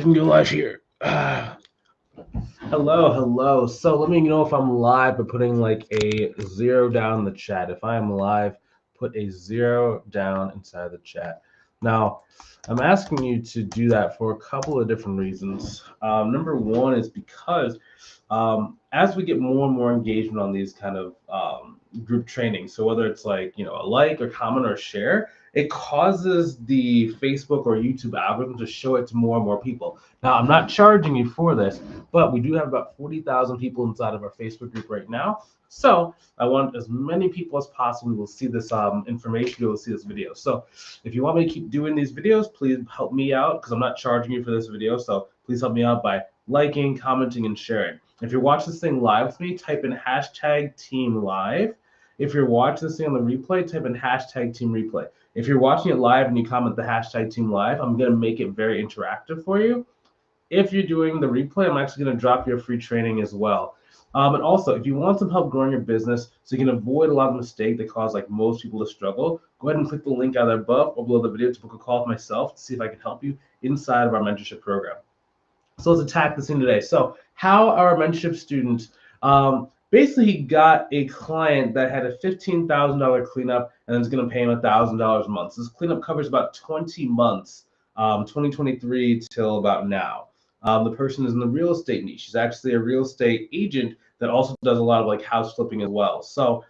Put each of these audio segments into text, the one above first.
Didn't go live here. Hello. So let me know if I'm live by putting like a 0 down in the chat. If I am live, put a 0 down inside the chat. Now, I'm asking you to do that for a couple of different reasons. Number one is because as we get more and more engagement on these kind of group trainings, so whether it's like, a like or comment or share, it causes the Facebook or YouTube algorithm to show it to more and more people. Now, I'm not charging you for this, but we do have about 40,000 people inside of our Facebook group right now. So I want as many people as possible will see this information, will see this video. So if you want me to keep doing these videos, please help me out because I'm not charging you for this video. So please help me out by liking, commenting, and sharing. If you're watching this thing live with me, type in hashtag team live. If you're watching this thing on the replay, type in hashtag team replay. If you're watching it live and you comment the hashtag team live, I'm going to make it very interactive for you. If you're doing the replay, I'm actually going to drop you a free training as well. And also, if you want some help growing your business so you can avoid a lot of mistakes that cause like most people to struggle, go ahead and click the link either above or below the video to book a call with myself to see if I can help you inside of our mentorship program. So let's attack this in today. So how our mentorship students basically got a client that had a $15,000 cleanup and is going to pay him $1,000 a month. So this cleanup covers about 20 months, 2023 till about now. The person is in the real estate niche. She's actually a real estate agent that also does a lot of like house flipping as well. So,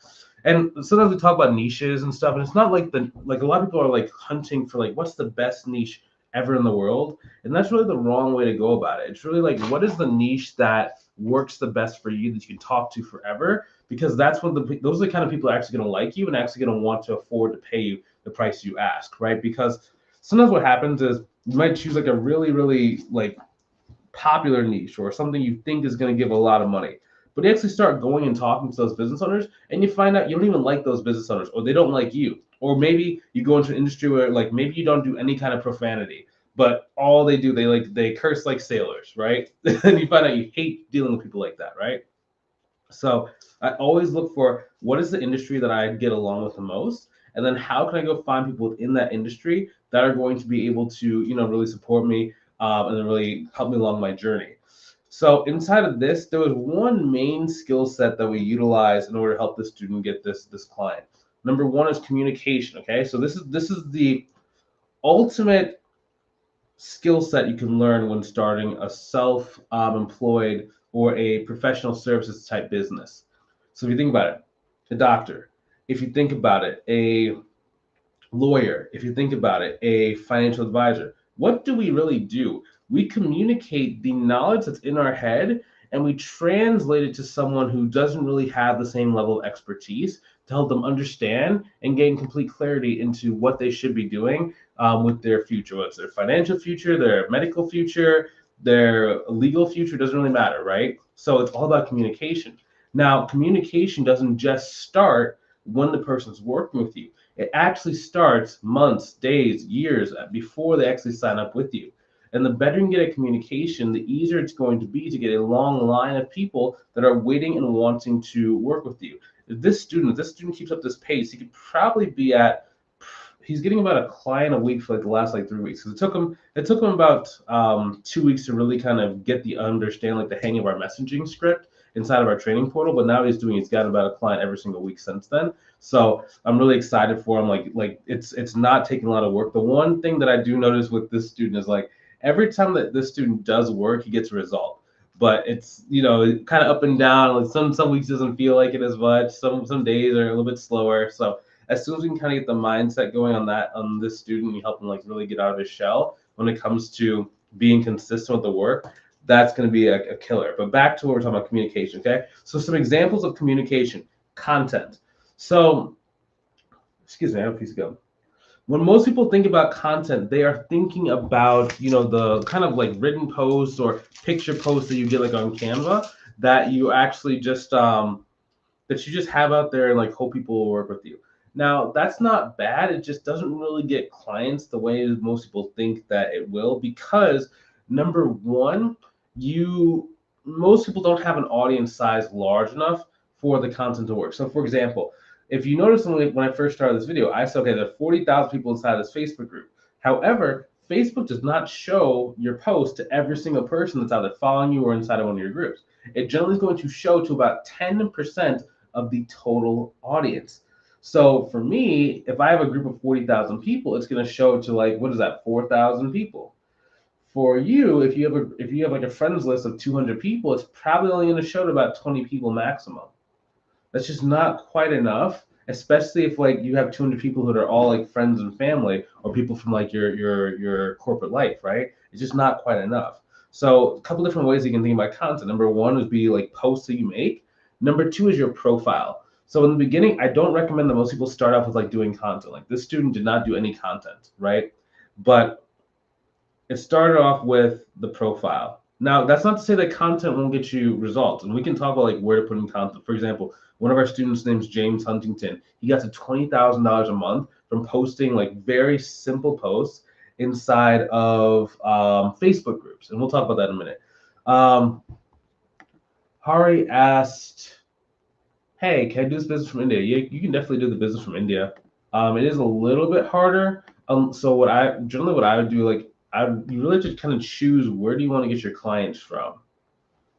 and sometimes we talk about niches and stuff, and it's not like a lot of people are like hunting for like what's the best niche ever in the world, and that's really the wrong way to go about it. It's really like what is the niche that works the best for you that you can talk to forever, because that's when those are the kind of people that are actually going to like you and actually going to want to afford to pay you the price you ask, right? Because sometimes what happens is you might choose like a really like popular niche or something you think is going to give a lot of money, but you actually start going and talking to those business owners and you find out you don't even like those business owners, or they don't like you, or maybe you go into an industry where like maybe you don't do any kind of profanity, but all they do, they curse like sailors, right? And you find out you hate dealing with people like that, right? So I always look for what is the industry that I get along with the most, and then how can I go find people within that industry that are going to be able to, really support me and then really help me along my journey. So inside of this, there was one main skill set that we utilize in order to help the student get this client. Number one is communication. Okay, so this is the ultimate skill set you can learn when starting a self-employed or a professional services type business. So if you think about it, a doctor, if you think about it, a lawyer, if you think about it, a financial advisor, what do we really do? We communicate the knowledge that's in our head and we translate it to someone who doesn't really have the same level of expertise to help them understand and gain complete clarity into what they should be doing with their future, whether it's their financial future, their medical future, their legal future, doesn't really matter, right? So it's all about communication. Now, communication doesn't just start when the person's working with you. It actually starts months, days, years before they actually sign up with you. And the better you get at communication, the easier it's going to be to get a long line of people that are waiting and wanting to work with you. If this student keeps up this pace, he could probably be he's getting about a client a week for like the last like 3 weeks. It took him about 2 weeks to really kind of get the hang of our messaging script inside of our training portal. But now he's got about a client every single week since then. So I'm really excited for him. Like it's not taking a lot of work. The one thing that I do notice with this student is like every time that this student does work, he gets a result. But it's kind of up and down. Like some weeks doesn't feel like it as much. Some days are a little bit slower. So as soon as we can kind of get the mindset going on this student, you help him like really get out of his shell when it comes to being consistent with the work, that's going to be a killer. But back to what we're talking about, communication. Okay, so some examples of communication: content. So, excuse me, I have a piece of gum. When most people think about content, they are thinking about the kind of like written posts or picture posts that you get like on Canva that you actually just have out there and like hope people will work with you. Now, that's not bad. It just doesn't really get clients the way most people think that it will, because number one, most people don't have an audience size large enough for the content to work. So for example, if you notice when I first started this video, I said, okay, there are 40,000 people inside this Facebook group. However, Facebook does not show your post to every single person that's either following you or inside of one of your groups. It generally is going to show to about 10% of the total audience. So for me, if I have a group of 40,000 people, it's going to show to like, what is that, 4,000 people. For you, if you have like a friends list of 200 people, it's probably only going to show to about 20 people maximum. That's just not quite enough, especially if like you have 200 people that are all like friends and family or people from like your corporate life, right? It's just not quite enough. So a couple different ways you can think about content. Number one would be like posts that you make. Number two is your profile. So in the beginning, I don't recommend that most people start off with like doing content. Like this student did not do any content, right? But it started off with the profile. Now, that's not to say that content won't get you results, and we can talk about like where to put in content. For example, one of our students named James Huntington. He got to $20,000 a month from posting like very simple posts inside of Facebook groups, and we'll talk about that in a minute. Hari asked, "Hey, can I do this business from India?" You can definitely do the business from India. It is a little bit harder. So what I would do, like you really just kind of choose where do you want to get your clients from,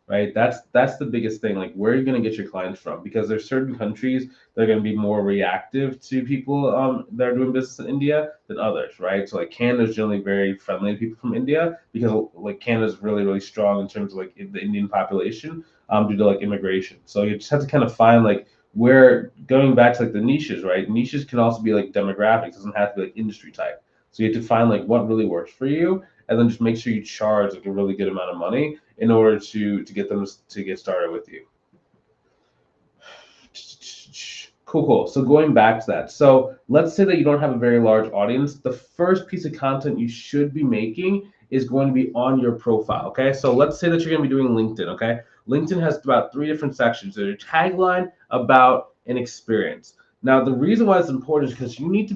right? That's the biggest thing. Like where are you going to get your clients from? Because there's certain countries that are going to be more reactive to people that are doing business in India than others, right? So like Canada's generally very friendly to people from India because like Canada's really strong in terms of like the Indian population due to like immigration. So you just have to kind of find like where going back to like the niches, right? Niches can also be like demographics. It doesn't have to be like industry type. So you have to find like what really works for you, and then just make sure you charge like a really good amount of money in order to get them to get started with you. Cool. So going back to that. So let's say that you don't have a very large audience. The first piece of content you should be making is going to be on your profile. Okay. So let's say that you're going to be doing LinkedIn. Okay. LinkedIn has about 3 different sections. There's a tagline, about, and experience. Now, the reason why it's important is because you need to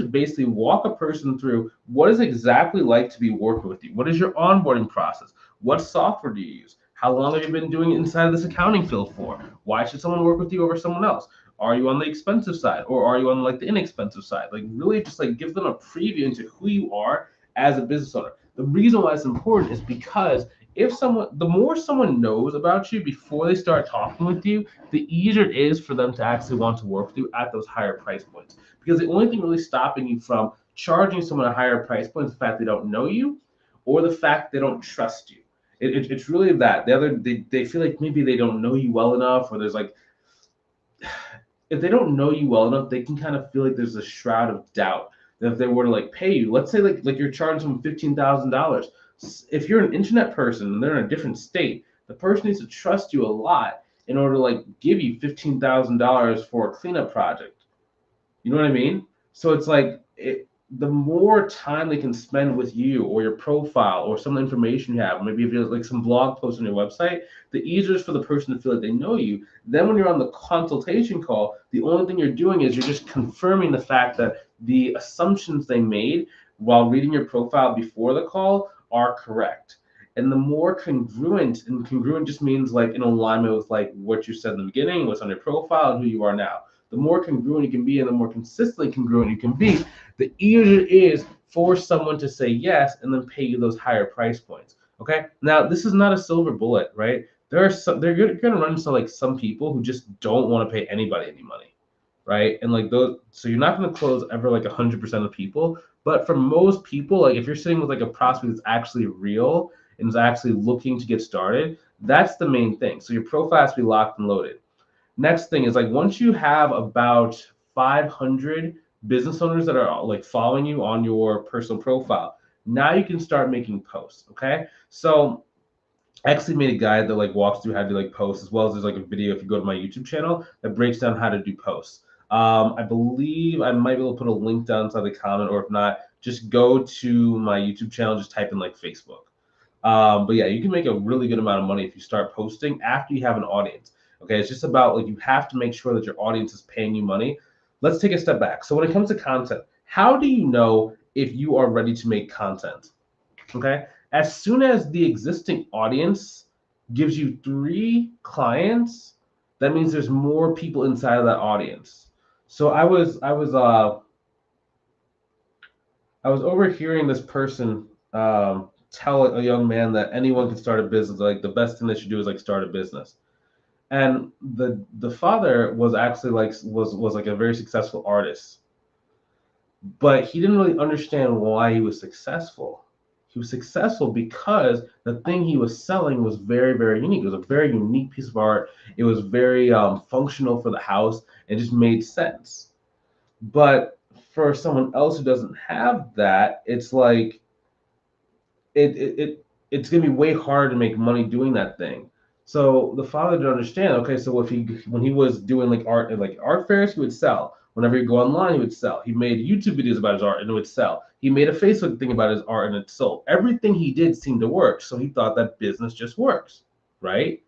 basically walk a person through what is exactly like to be working with you. What is your onboarding process? What software do you use? How long have you been doing inside of this accounting field for? Why should someone work with you over someone else? Are you on the expensive side or are you on like the inexpensive side? Like really just like give them a preview into who you are as a business owner. The reason why it's important is because the more someone knows about you before they start talking with you, the easier it is for them to actually want to work with you at those higher price points. Because the only thing really stopping you from charging someone a higher price point is the fact they don't know you or the fact they don't trust you. It's really that. They feel like maybe they don't know you well enough, or there's like, if they don't know you well enough, they can kind of feel like there's a shroud of doubt that if they were to like pay you, let's say like you're charging them $15,000. If you're an internet person and they're in a different state, the person needs to trust you a lot in order to like give you $15,000 for a cleanup project. You know what I mean? So it's like the more time they can spend with you or your profile or some information you have, maybe if you have like some blog posts on your website, the easier it is for the person to feel like they know you. Then when you're on the consultation call, the only thing you're doing is you're just confirming the fact that the assumptions they made while reading your profile before the call are correct. And the more congruent, and congruent just means like in alignment with like what you said in the beginning, what's on your profile, and who you are now. The more congruent you can be and the more consistently congruent you can be, the easier it is for someone to say yes and then pay you those higher price points. Okay. Now, this is not a silver bullet, right? They're going to run into like some people who just don't want to pay anybody any money, right? And like those, so you're not going to close ever like 100% of people, but for most people, like if you're sitting with like a prospect that's actually real and is actually looking to get started, that's the main thing. So your profile has to be locked and loaded. Next thing is like once you have about 500 business owners that are like following you on your personal profile, now you can start making posts. Okay. So I actually made a guide that like walks through how to like post, as well as there's like a video if you go to my YouTube channel that breaks down how to do posts. I believe I might be able to put a link down inside the comment, or if not, just go to my YouTube channel, just type in like Facebook. But yeah, you can make a really good amount of money if you start posting after you have an audience. Okay, it's just about like you have to make sure that your audience is paying you money. Let's take a step back. So when it comes to content, how do you know if you are ready to make content? Okay, as soon as the existing audience gives you 3 clients, that means there's more people inside of that audience. So I was I was overhearing this person tell a young man that anyone can start a business. Like the best thing they should do is like start a business. And the father was actually like was like a very successful artist, but he didn't really understand why he was successful. He was successful because the thing he was selling was very, very unique. It was a very unique piece of art. It was very functional for the house. It just made sense. But for someone else who doesn't have that, it's like it's gonna be way harder to make money doing that thing. So the father didn't understand. Okay, so if he when he was doing like art fairs, he would sell. Whenever he go online, he would sell. He made YouTube videos about his art and it would sell. He made a Facebook thing about his art and it sold. Everything he did seemed to work. So he thought that business just works, right?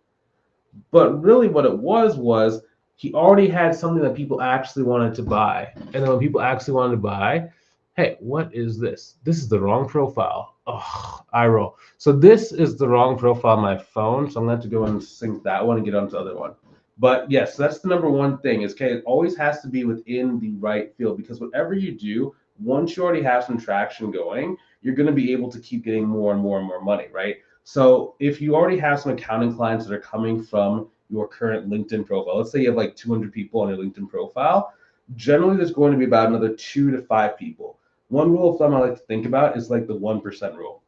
But really what it was he already had something that people actually wanted to buy. And then when people actually wanted to buy, hey, what is this? This is the wrong profile. Oh, I roll. So this is the wrong profile on my phone. So I'm going to have to go and sync that one and get onto the other one. But yes, that's the number one thing is, okay, it always has to be within the right field, because whatever you do, once you already have some traction going, you're going to be able to keep getting more and more and more money, right? So if you already have some accounting clients that are coming from your current LinkedIn profile, let's say you have like 200 people on your LinkedIn profile, generally there's going to be about another 2 to 5 people. One rule of thumb I like to think about is like the 1% rule.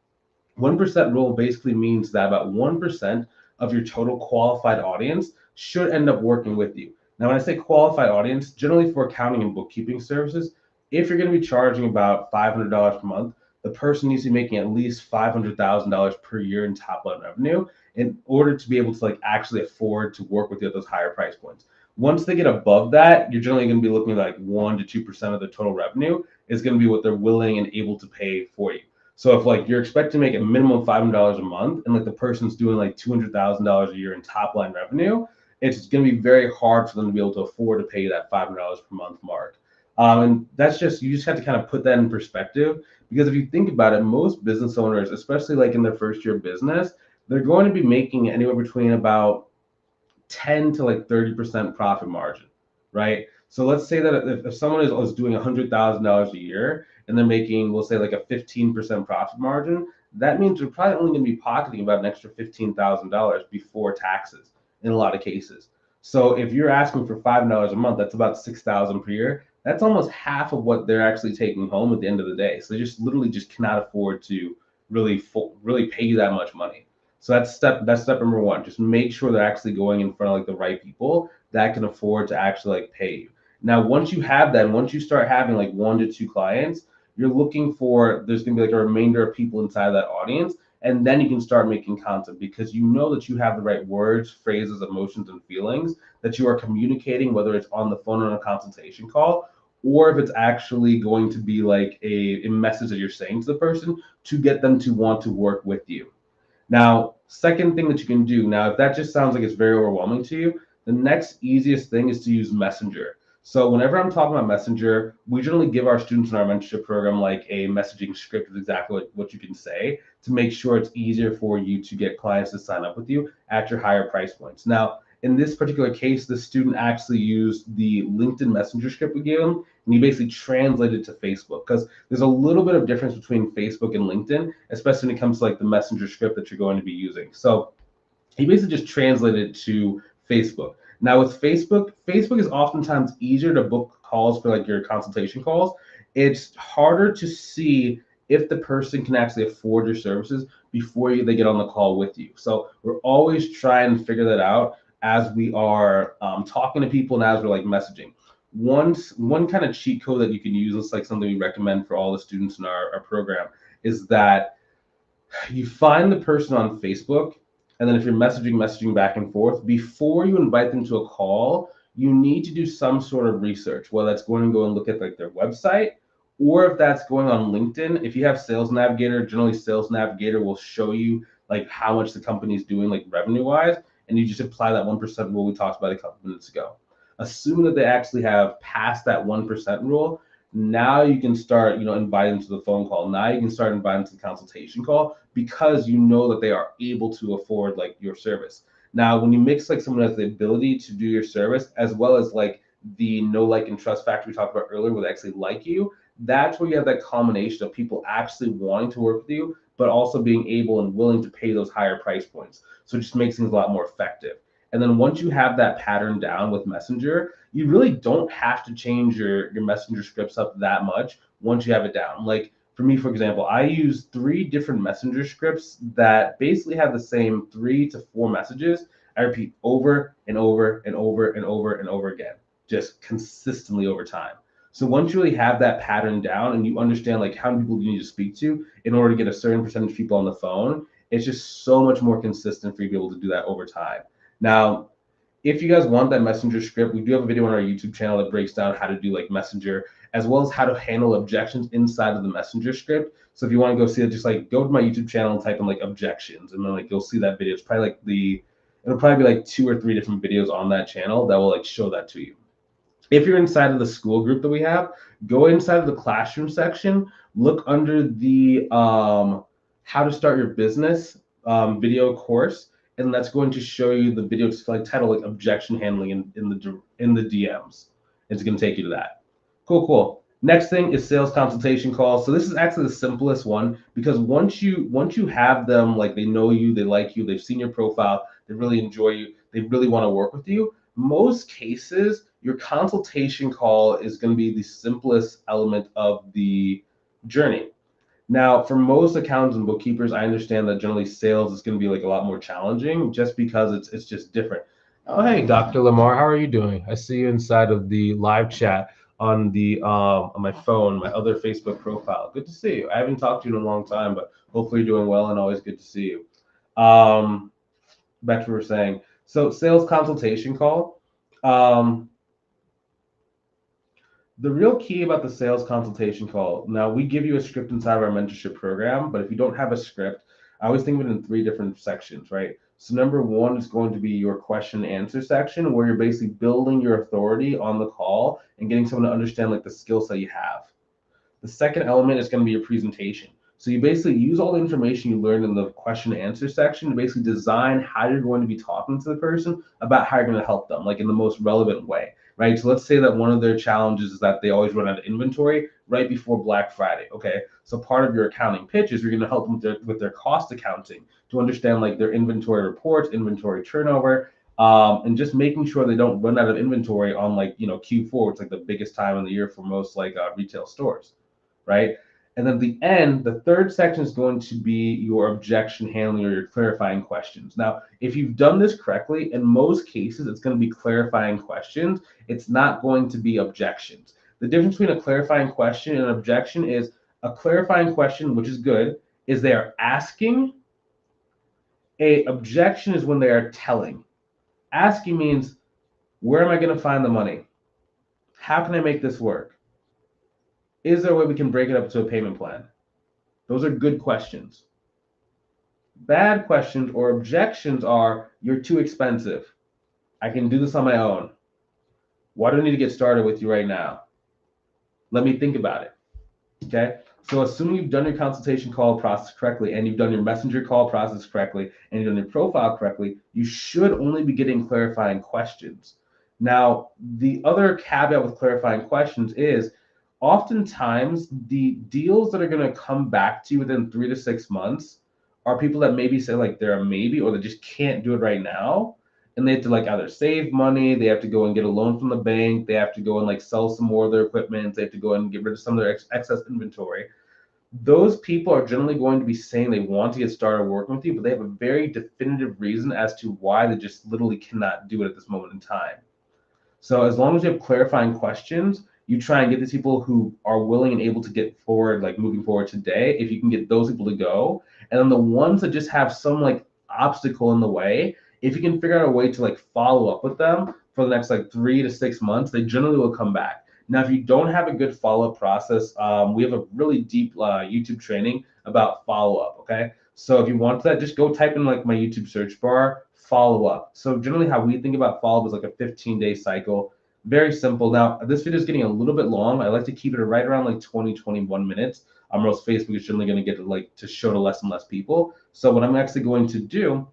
1% rule basically means that about 1% of your total qualified audience should end up working with you. Now, when I say qualified audience, generally for accounting and bookkeeping services, if you're going to be charging about $500 per month, the person needs to be making at least $500,000 per year in top line revenue in order to be able to like actually afford to work with you at those higher price points. Once they get above that, you're generally going to be looking at like 1 to 2% of the total revenue is going to be what they're willing and able to pay for you. So if like you're expecting to make a minimum of $500 a month and like the person's doing like $200,000 a year in top line revenue, it's going to be very hard for them to be able to afford to pay you that $500 per month mark. And that's just, you just have to kind of put that in perspective, because if you think about it, most business owners, especially like in their first year of business, they're going to be making anywhere between about 10 to like 30% profit margin, right? So let's say that if someone is doing $100,000 a year and they're making, we'll say like a 15% profit margin, that means they're probably only going to be pocketing about an extra $15,000 before taxes in a lot of cases. So if you're asking for $5 a month, that's about $6,000 per year. That's almost half of what they're actually taking home at the end of the day. So they just literally just cannot afford to really pay you that much money. So that's step number one. Just make sure they're actually going in front of like the right people that can afford to actually like pay you. Now, once you have that, once you start having like 1 to 2 clients, you're looking for, there's gonna be like a remainder of people inside of that audience, and then you can start making content, because you know that you have the right words, phrases, emotions, and feelings that you are communicating, whether it's on the phone or on a consultation call, or if it's actually going to be like a message that you're saying to the person to get them to want to work with you. Now, second thing that you can do, now if that just sounds like it's very overwhelming to you, the next easiest thing is to use Messenger. So whenever I'm talking about Messenger, we generally give our students in our mentorship program like a messaging script of exactly what you can say to make sure it's easier for you to get clients to sign up with you at your higher price points. Now, in this particular case, the student actually used the LinkedIn Messenger script we gave him, and he basically translated it to Facebook, because there's a little bit of difference between Facebook and LinkedIn, especially when it comes to like the Messenger script that you're going to be using. So he basically just translated it to Facebook. Now with Facebook, Facebook is oftentimes easier to book calls for like your consultation calls. It's harder to see if the person can actually afford your services before they get on the call with you. So we're always trying to figure that out as we are talking to people and as we're like messaging. One kind of cheat code that you can use, it's like something we recommend for all the students in our program, is that you find the person on Facebook, and then if you're messaging back and forth, before you invite them to a call, you need to do some sort of research, whether that's going to go and look at like their website, or if that's going on LinkedIn. If you have Sales Navigator, generally Sales Navigator will show you like how much the company is doing like revenue wise, and you just apply that 1% rule we talked about a couple minutes ago. Assuming that they actually have passed that 1% rule, now you can start, inviting them to the phone call. Now you can start inviting them to the consultation call, because you know that they are able to afford like your service. Now, when you mix like someone who has the ability to do your service, as well as like the know, like, and trust factor we talked about earlier, where they actually like you, that's where you have that combination of people actually wanting to work with you, but also being able and willing to pay those higher price points. So it just makes things a lot more effective. And then once you have that pattern down with Messenger, you really don't have to change your Messenger scripts up that much once you have it down. Like for me, for example, I use 3 different Messenger scripts that basically have the same 3 to 4 messages. I repeat over and over and over and over and over again, just consistently over time. So once you really have that pattern down and you understand like how many people you need to speak to in order to get a certain percentage of people on the phone, it's just so much more consistent for you to be able to do that over time. Now, if you guys want that Messenger script, we do have a video on our YouTube channel that breaks down how to do like Messenger, as well as how to handle objections inside of the Messenger script. So if you want to go see it, just like go to my YouTube channel and type in like objections, and then like you'll see that video. It's probably like it'll probably be like 2 or 3 different videos on that channel that will like show that to you. If you're inside of the school group that we have, go inside of the classroom section, look under the how to start your business video course, and that's going to show you the video like title like objection handling in the DMs. It's going to take you to that. Cool. Next thing is sales consultation calls. So this is actually the simplest one because once you have them, like they know you, they like you, they've seen your profile, they really enjoy you, they really want to work with you. Most cases, your consultation call is going to be the simplest element of the journey. Now, for most accountants and bookkeepers, I understand that generally sales is going to be like a lot more challenging just because it's just different. Oh, hey, Dr. Lamar, how are you doing? I see you inside of the live chat on the on my phone, my other Facebook profile. Good to see you. I haven't talked to you in a long time, but hopefully you're doing well and always good to see you. Back to what we were saying. So sales consultation call. The real key about the sales consultation call, now we give you a script inside of our mentorship program, but if you don't have a script, I always think of it in 3 different sections, right? So number 1 is going to be your question and answer section where you're basically building your authority on the call and getting someone to understand like the skills that you have. The second element is going to be your presentation. So you basically use all the information you learned in the question and answer section to basically design how you're going to be talking to the person about how you're going to help them, like in the most relevant way, right? So let's say that one of their challenges is that they always run out of inventory right before Black Friday, okay? So part of your accounting pitch is you're going to help them with their cost accounting to understand like their inventory reports, inventory turnover, and just making sure they don't run out of inventory on like, Q4, it's like the biggest time in the year for most like retail stores, right? And then at the end, the third section is going to be your objection handling or your clarifying questions. Now, if you've done this correctly, in most cases, it's going to be clarifying questions. It's not going to be objections. The difference between a clarifying question and an objection is a clarifying question, which is good, is they are asking. A objection is when they are telling. Asking means, where am I going to find the money? How can I make this work? Is there a way we can break it up to a payment plan? Those are good questions. Bad questions or objections are, you're too expensive. I can do this on my own. Why do I need to get started with you right now? Let me think about it. Okay? So assuming you've done your consultation call process correctly and you've done your messenger call process correctly and you've done your profile correctly, you should only be getting clarifying questions. Now, the other caveat with clarifying questions is oftentimes the deals that are going to come back to you within 3 to 6 months are people that maybe say like they're a maybe or they just can't do it right now. And they have to like either save money, they have to go and get a loan from the bank, they have to go and like sell some more of their equipment, they have to go and get rid of some of their excess inventory. Those people are generally going to be saying they want to get started working with you, but they have a very definitive reason as to why they just literally cannot do it at this moment in time. So as long as you have clarifying questions, you try and get these people who are willing and able to get forward, like moving forward today, if you can get those people to go. And then the ones that just have some like obstacle in the way, if you can figure out a way to like follow up with them for the next like 3 to 6 months, they generally will come back. Now, if you don't have a good follow-up process, we have a really deep YouTube training about follow-up, okay? So if you want that, just go type in like my YouTube search bar, follow up. So generally how we think about follow-up is like a 15-day cycle. Very simple. Now, this video is getting a little bit long. I like to keep it right around like 20, 21 minutes. Or else Facebook is generally going to get like to show to less and less people. So what I'm actually going to do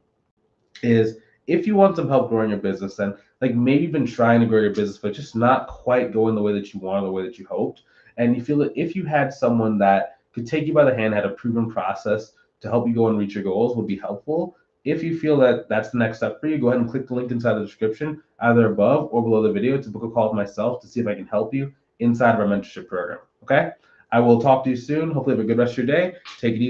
is if you want some help growing your business and like maybe you've been trying to grow your business, but just not quite going the way that you want or the way that you hoped, and you feel that if you had someone that could take you by the hand, had a proven process to help you go and reach your goals, would be helpful. If you feel that that's the next step for you, go ahead and click the link inside the description, either above or below the video, to book a call with myself to see if I can help you inside of our mentorship program. Okay? I will talk to you soon. Hopefully, have a good rest of your day. Take it easy.